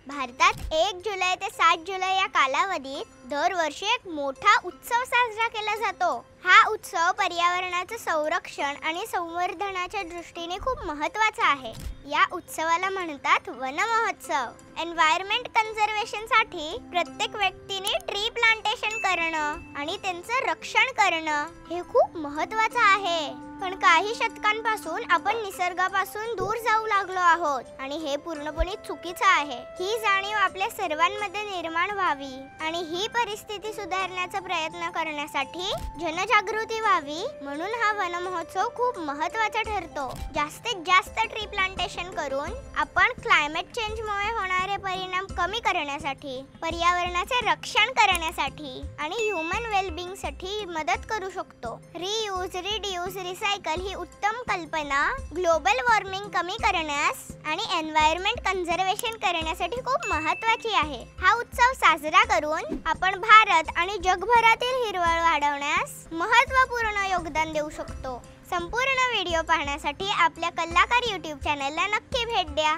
भारतात 1 जुलै ते 7 जुलै या कालावधीत दरवर्षी एक मोठा उत्सव साजरा केला जातो। हा उत्सव पर्यावरणाचे संरक्षण आणि संवर्धनाच्या दृष्टीने खूप महत्त्वाचा आहे। या उत्सवाला म्हणतात वन महोत्सव। एन्व्हायरमेंट कन्झर्वेशन साठी प्रत्येक व्यक्तीने ट्री प्लांटेशन करणं आणि त्यांचं रक्षण करणं हे खूप महत्त्वाचं आहे। पण काही शतकांपासून आपण निसर्गापासून दूर जाऊ लागलो आहोत आणि हे पूर्णपणे चुकीचं आहे। ही जाणीव आपल्या सर्वांमध्ये निर्माण व्हावी आणि ही परिस्थिती सुधारण्याचा प्रयत्न करण्यासाठी जनजागृती व्हावी म्हणून हा वन महोत्सव खूप महत्त्वाचा ठरतो। जास्तीत जास्त ट्री प्लांटेशन करून आपण क्लायमेट चेंजमुळे होणारे परिणाम कमी करण्यासाठी, पर्यावरणाचे रक्षण करण्यासाठी आणि ह्यूमन वेलबिंग साठी मदत करू शकतो। रियूज, रिड्यूस, रिसायकल ही उत्तम कल्पना ग्लोबल वॉर्मिंग कमी करण्यास आणि एन्व्हायरमेंट कन्झर्वेशन करण्यासाठी खूप महत्त्वाची आहे। हा उत्सव साजरा करून आपण भारत आणि जगभरातील हिरवळ वाढवण्यास महत्त्वपूर्ण योगदान देऊ शकतो। संपूर्ण व्हिडिओ पाहण्यासाठी आपल्या कलाकार YouTube चॅनलला नक्की भेट द्या।